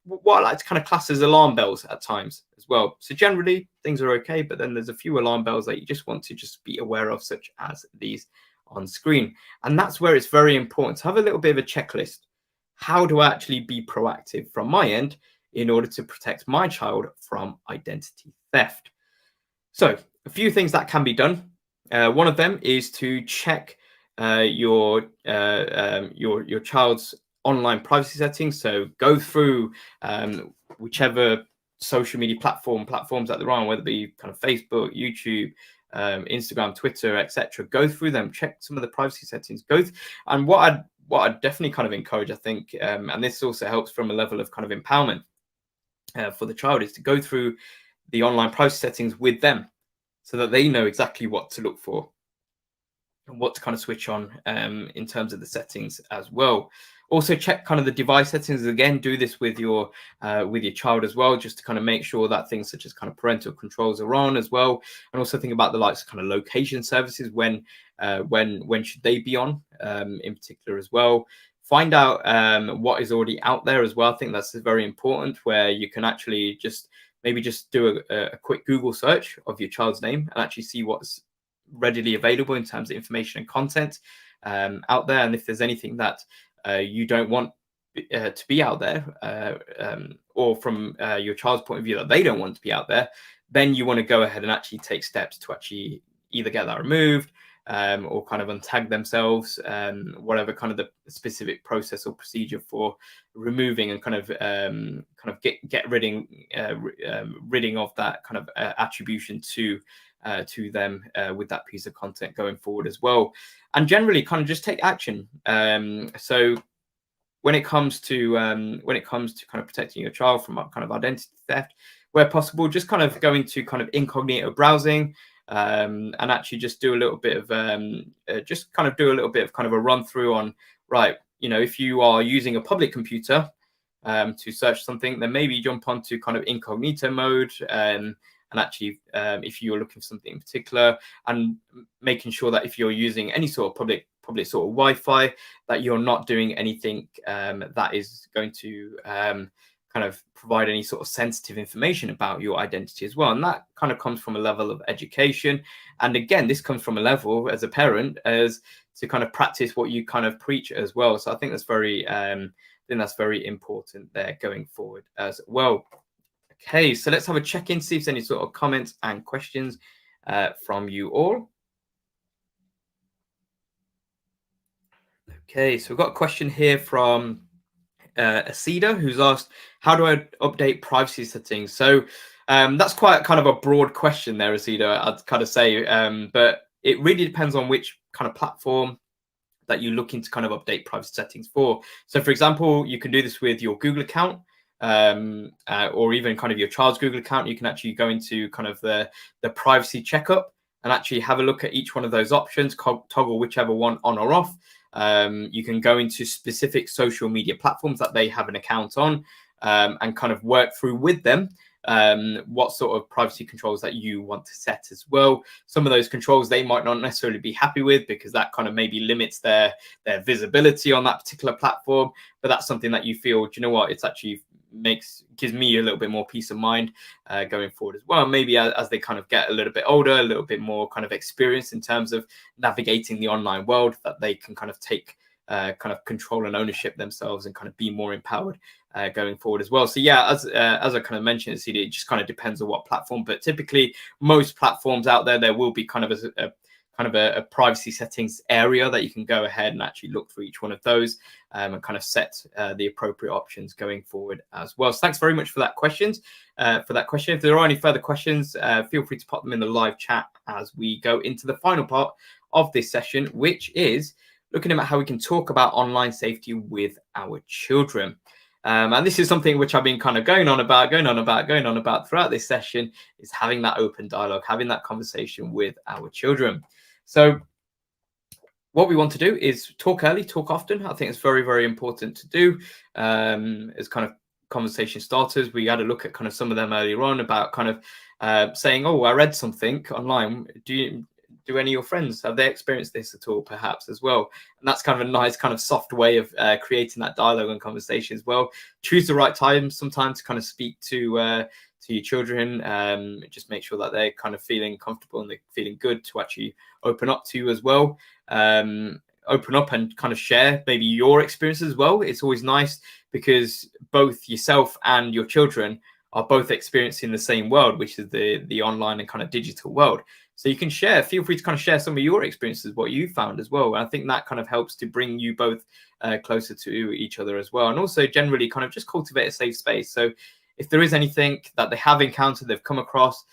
what I like to kind of class as alarm bells at times as well. So generally things are okay, but then there's a few alarm bells that you just want to just be aware of, such as these on screen. And that's where it's very important to have a little bit of a checklist. How do I actually be proactive from my end in order to protect my child from identity theft? So a few things that can be done. One of them is to check your child's online privacy settings. So go through whichever social media platforms that they're on, whether it be kind of Facebook, YouTube, Instagram, Twitter, etc. Go through them, check some of the privacy settings. And what I'd definitely kind of encourage, I think, and this also helps from a level of kind of empowerment for the child, is to go through the online privacy settings with them, so that they know exactly what to look for and what to kind of switch on in terms of the settings as well. Also check kind of the device settings. Again, do this with your child as well, just to kind of make sure that things such as kind of parental controls are on as well. And also think about the likes of kind of location services, when should they be on in particular as well. Find out what is already out there as well. I think that's very important, where you can actually just do a quick Google search of your child's name and actually see what's readily available in terms of information and content. out there, and if there's anything that you don't want to be out there, or from your child's point of view that they don't want to be out there, then you want to go ahead and actually take steps to actually either get that removed, or kind of untag themselves, whatever kind of the specific process or procedure for removing and kind of get ridding of that kind of attribution to them with that piece of content going forward as well. And generally kind of just take action. So when it comes to kind of protecting your child from kind of identity theft, where possible, just kind of go into kind of incognito browsing, and actually just do a little bit of kind of a run through on, right, if you are using a public computer to search something, then maybe jump onto kind of incognito mode, and actually if you're looking for something in particular, and making sure that if you're using any sort of public sort of Wi-Fi, that you're not doing anything that is going to kind of provide any sort of sensitive information about your identity as well. And that kind of comes from a level of education. And again, this comes from a level as a parent as to kind of practice what you kind of preach as well. So I think that's very important there going forward as well. Okay, so let's have a check-in, see if there's any sort of comments and questions from you all. Okay, so we've got a question here from Asida, who's asked, how do I update privacy settings? So that's quite kind of a broad question there, Asida, I'd kind of say, but it really depends on which kind of platform that you're looking to kind of update privacy settings for. So for example, you can do this with your Google account, or even kind of your child's Google account. You can actually go into kind of the privacy checkup and actually have a look at each one of those options, toggle whichever one on or off. You can go into specific social media platforms that they have an account on, and kind of work through with them what sort of privacy controls that you want to set as well. Some of those controls they might not necessarily be happy with, because that kind of maybe limits their visibility on that particular platform. But that's something that you feel, do you know what, it's actually gives me a little bit more peace of mind going forward as well. Maybe as they kind of get a little bit older, a little bit more kind of experience in terms of navigating the online world, that they can kind of take kind of control and ownership themselves and kind of be more empowered going forward as well. So yeah, as I kind of mentioned, it just kind of depends on what platform, but typically most platforms out there will be kind of a privacy settings area that you can go ahead and actually look through each one of those, and kind of set the appropriate options going forward as well. So thanks very much for that question. If there are any further questions, feel free to pop them in the live chat as we go into the final part of this session, which is looking at how we can talk about online safety with our children. And this is something which I've been kind of going on about throughout this session, is having that open dialogue, having that conversation with our children. So what we want to do is talk early, talk often. I think it's very, very important to do as kind of conversation starters. We had a look at kind of some of them earlier on about kind of saying, oh, I read something online. Do any of your friends, have they experienced this at all, perhaps, as well? And that's kind of a nice kind of soft way of creating that dialogue and conversation as well. Choose the right time sometimes to kind of speak to your children. Just make sure that they're kind of feeling comfortable and they're feeling good to actually open up to you as well. Open up and kind of share maybe your experiences as well. It's always nice because both yourself and your children are both experiencing the same world, which is the online and kind of digital world. So you can feel free to kind of share some of your experiences, what you found as well. And I think that kind of helps to bring you both closer to each other as well. And also generally kind of just cultivate a safe space. So if there is anything that they have encountered, they've come across,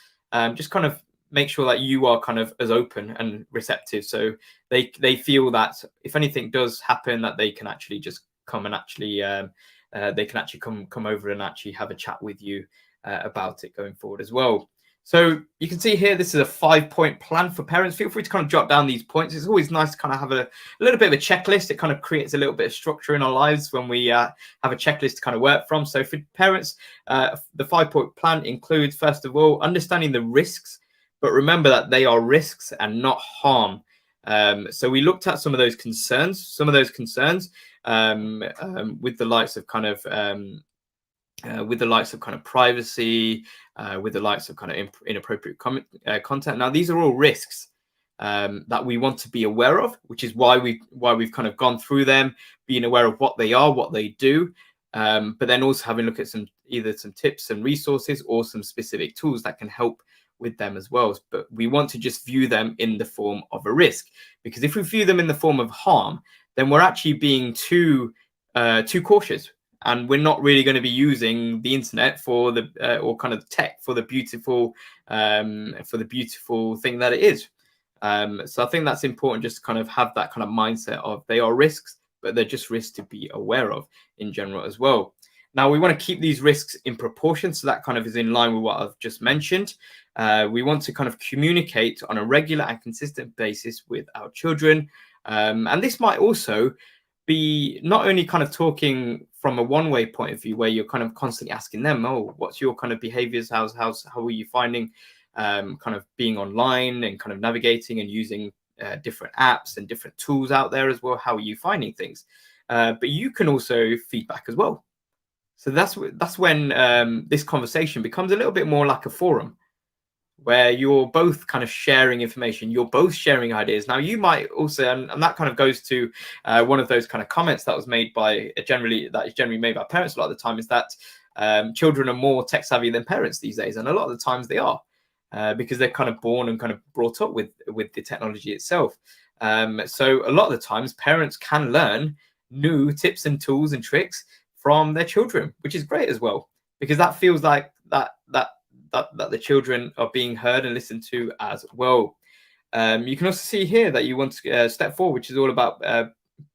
just kind of make sure that you are kind of as open and receptive. So they feel that if anything does happen, that they can actually just come and actually they can actually come over and actually have a chat with you about it going forward as well. So you can see here, this is a 5-point plan for parents. Feel free to kind of jot down these points. It's always nice to kind of have a little bit of a checklist. It kind of creates a little bit of structure in our lives when we have a checklist to kind of work from. So for parents, the 5-point plan includes, first of all, understanding the risks, but remember that they are risks and not harm. So we looked at some of those concerns, with the likes of kind of privacy, with the likes of kind of inappropriate content. Now, these are all risks. that we want to be aware of, which is why we've kind of gone through them, being aware of what they are, what they do, but then also having a look at either some tips and resources or some specific tools that can help with them as well. But we want to just view them in the form of a risk, because if we view them in the form of harm, then we're actually being too cautious, and we're not really going to be using the internet for the or kind of tech for the beautiful thing that it is. So I think that's important, just to kind of have that kind of mindset of they are risks, but they're just risks to be aware of in general as well. Now, we want to keep these risks in proportion, so that kind of is in line with what I've just mentioned. We want to kind of communicate on a regular and consistent basis with our children. And this might also be not only kind of talking from a one-way point of view, where you're kind of constantly asking them, oh, what's your kind of behaviors? How are you finding kind of being online and kind of navigating and using different apps and different tools out there as well? How are you finding things? But you can also feedback as well. So that's when this conversation becomes a little bit more like a forum, where you're both kind of sharing information, you're both sharing ideas. Now, you might also, and that kind of goes to one of those kind of comments that was made by generally made by parents a lot of the time, is that children are more tech savvy than parents these days, and a lot of the times they are, because they're kind of born and kind of brought up with the technology itself. So a lot of the times parents can learn new tips and tools and tricks from their children, which is great as well, because that feels like that the children are being heard and listened to as well. You can also see here that you want to step forward, which is all about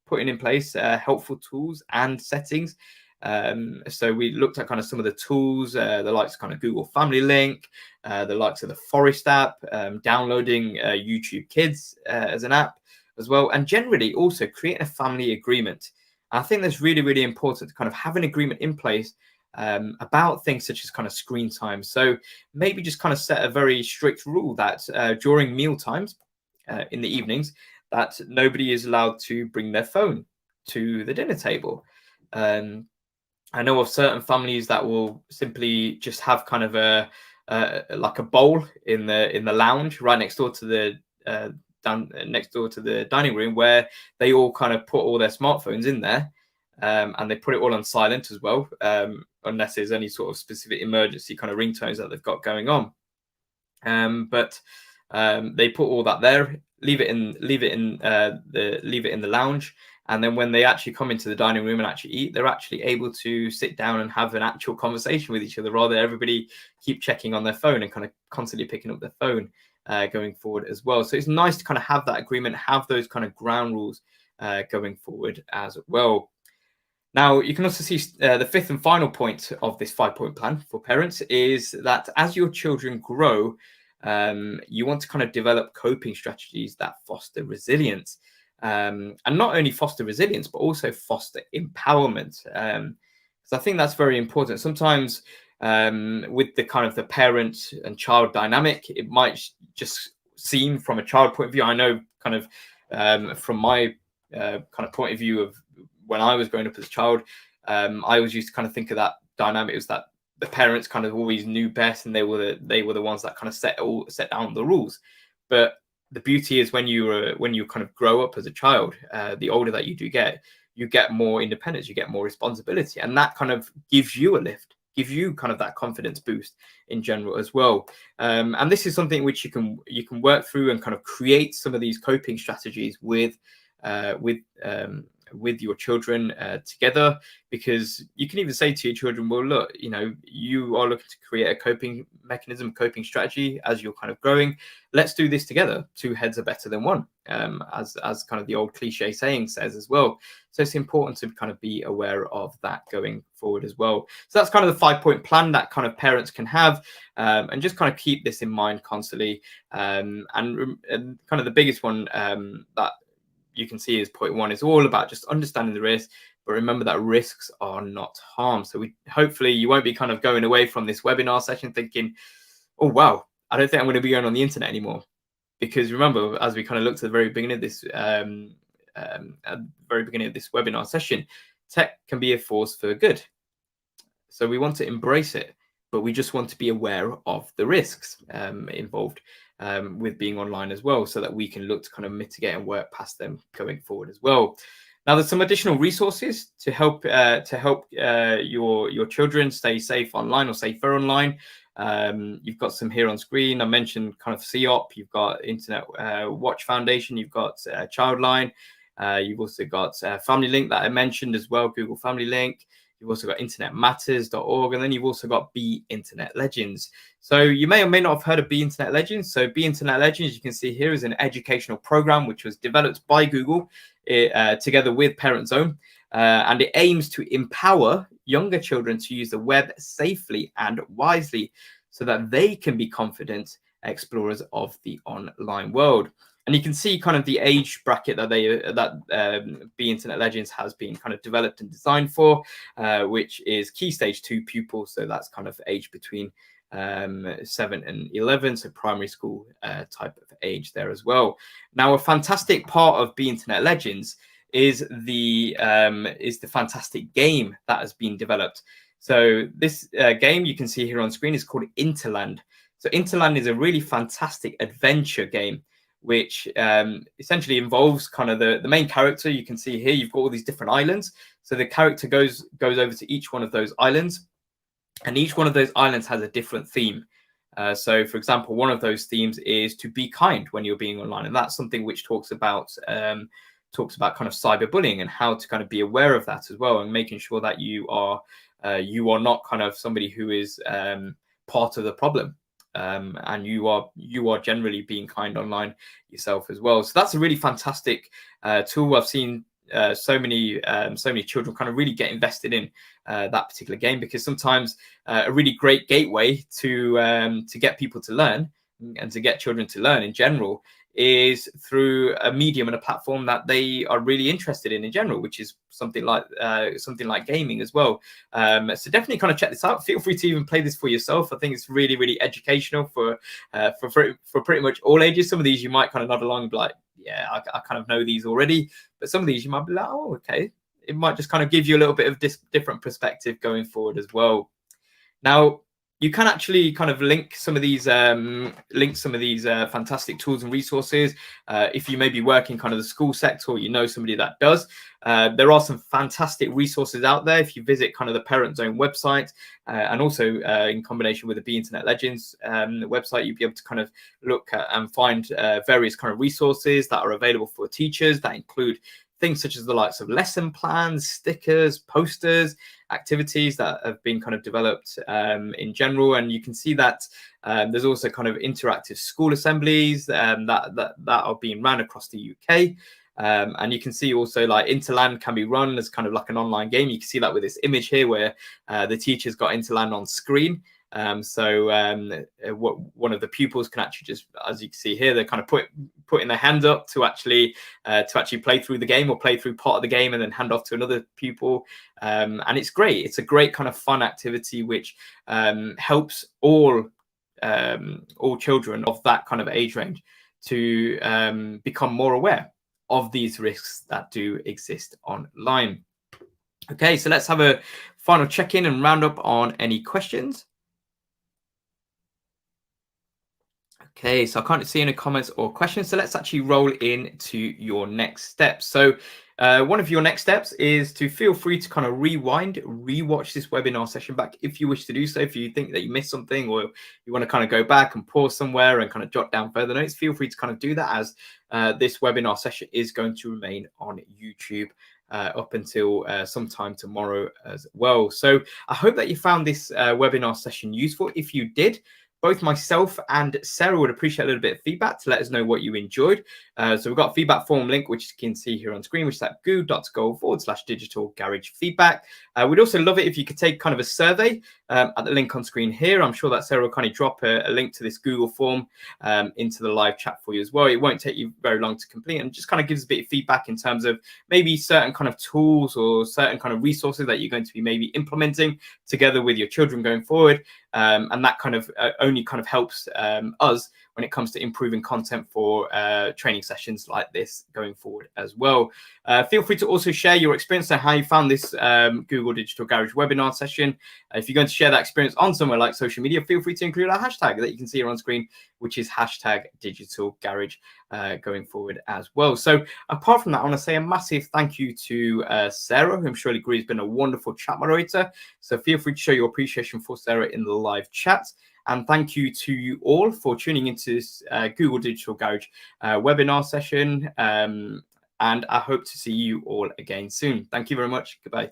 putting in place helpful tools and settings. So we looked at kind of some of the tools, the likes of kind of Google Family Link, the likes of the Forest app, downloading YouTube Kids as an app as well, and generally also creating a family agreement. I think that's really, really important to kind of have an agreement in place about things such as kind of screen time. So maybe just kind of set a very strict rule that during meal times in the evenings, that nobody is allowed to bring their phone to the dinner table. I know of certain families that will simply just have kind of a like a bowl in the lounge right next door to the next door to the dining room, where they all kind of put all their smartphones in there, and they put it all on silent as well, unless there's any sort of specific emergency kind of ringtones that they've got going on. But they put all that there, leave it in the lounge, and then when they actually come into the dining room and actually eat, they're actually able to sit down and have an actual conversation with each other, rather than everybody keep checking on their phone and kind of constantly picking up their phone going forward as well. So it's nice to kind of have that agreement, have those kind of ground rules going forward as well. Now, you can also see the fifth and final point of this 5-point plan for parents is that as your children grow, you want to kind of develop coping strategies that foster resilience, and not only foster resilience, but also foster empowerment. So I think that's very important. Sometimes with the kind of the parent and child dynamic, it might just seem from a child point of view. I know kind of from my kind of point of view of when I was growing up as a child, I always used to kind of think of that dynamic as that the parents kind of always knew best, and they were the ones that kind of set down the rules. But the beauty is when you kind of grow up as a child, the older that you do get, you get more independence, you get more responsibility, and that kind of gives you a lift, gives you kind of that confidence boost in general as well. And this is something which you can work through and kind of create some of these coping strategies with your children together, because you can even say to your children, well, look, you are looking to create a coping mechanism, coping strategy as you're kind of growing. Let's do this together. Two heads are better than one, as kind of the old cliche saying says as well. So it's important to kind of be aware of that going forward as well. So that's kind of the 5-point plan that kind of parents can have, and just kind of keep this in mind constantly. And kind of the biggest one that you can see is point 1 is all about just understanding the risk, but remember that risks are not harm. So hopefully you won't be kind of going away from this webinar session thinking, oh wow, I don't think I'm going to be going on the internet anymore. Because remember, as we kind of looked at the very beginning of this webinar session, tech can be a force for good. So we want to embrace it. but we just want to be aware of the risks involved with being online as well, so that we can look to kind of mitigate and work past them going forward as well. Now, there's some additional resources to help your children stay safe online or safer online. You've got some here on screen. I mentioned kind of CEOP. You've got Internet Watch Foundation. You've got Childline. You've also got Family Link that I mentioned as well, Google Family Link. You've also got internetmatters.org, and then you've also got Be Internet Legends. So you may or may not have heard of Be Internet Legends. So Be Internet Legends, you can see here, is an educational program which was developed by Google together with ParentZone, and it aims to empower younger children to use the web safely and wisely so that they can be confident explorers of the online world. And you can see kind of the age bracket that Be Internet Legends has been kind of developed and designed for, which is Key Stage 2 pupils. So that's kind of age between 7 and 11, so primary school type of age there as well. Now, a fantastic part of Be Internet Legends is the fantastic game that has been developed. So this game you can see here on screen is called Interland. So Interland is a really fantastic adventure game, which essentially involves kind of the main character. You can see here you've got all these different islands. So the character goes over to each one of those islands, and each one of those islands has a different theme. So, for example, one of those themes is to be kind when you're being online, and that's something which talks about kind of cyberbullying and how to kind of be aware of that as well, and making sure that you are not kind of somebody who is part of the problem. And you are generally being kind online yourself as well. So that's a really fantastic tool. I've seen so many children kind of really get invested in that particular game, because sometimes a really great gateway to get people to learn and to get children to learn in general is through a medium and a platform that they are really interested in general, which is something like gaming as well. So definitely kind of check this out. Feel free to even play this for yourself. I think it's really, really educational for pretty much all ages. Some of these you might kind of nod along and be like, yeah, I kind of know these already. But some of these you might be like, oh, okay. It might just kind of give you a little bit of different perspective going forward as well. Now, you can actually kind of link some of these fantastic tools and resources. If you may be working kind of the school sector, or you know somebody that does, there are some fantastic resources out there. If you visit kind of the ParentZone website, and also in combination with the Be Internet Legends website, you'll be able to kind of look at and find various kind of resources that are available for teachers that include things such as the likes of lesson plans, stickers, posters, activities that have been kind of developed in general. And you can see that there's also kind of interactive school assemblies that are being run across the UK. And you can see also like Interland can be run as kind of like an online game. You can see that with this image here where the teacher's got Interland on screen. One of the pupils can actually just, as you can see here, they're kind of putting their hands up to actually play through the game, or play through part of the game and then hand off to another pupil. And it's great. It's a great kind of fun activity which helps all children of that kind of age range to become more aware of these risks that do exist online. Okay, so let's have a final check-in and round up on any questions. Okay, so I can't see any comments or questions, so let's actually roll into your next steps. So one of your next steps is to feel free to kind of rewatch this webinar session back if you wish to do so. If you think that you missed something, or you want to kind of go back and pause somewhere and kind of jot down further notes, feel free to kind of do that, as this webinar session is going to remain on YouTube up until sometime tomorrow as well. So I hope that you found this webinar session useful. If you did, both myself and Sarah would appreciate a little bit of feedback to let us know what you enjoyed. So we've got a feedback form link, which you can see here on screen, which is at goo.go/digital garage feedback. We'd also love it if you could take kind of a survey at the link on screen here. I'm sure that Sarah will kind of drop a link to this Google form into the live chat for you as well. It won't take you very long to complete, and just kind of gives a bit of feedback in terms of maybe certain kind of tools or certain kind of resources that you're going to be maybe implementing together with your children going forward. And that kind of only kind of helps us when it comes to improving content for training sessions like this going forward as well. Feel free to also share your experience and how you found this Google Digital Garage webinar session. If you're going to share that experience on somewhere like social media, feel free to include our hashtag that you can see here on screen, which is hashtag Digital Garage going forward as well. So apart from that, I want to say a massive thank you to Sarah, who I'm sure agrees has been a wonderful chat moderator. So feel free to show your appreciation for Sarah in the live chat. And thank you to you all for tuning into this Google Digital Garage webinar session. And I hope to see you all again soon. Thank you very much. Goodbye.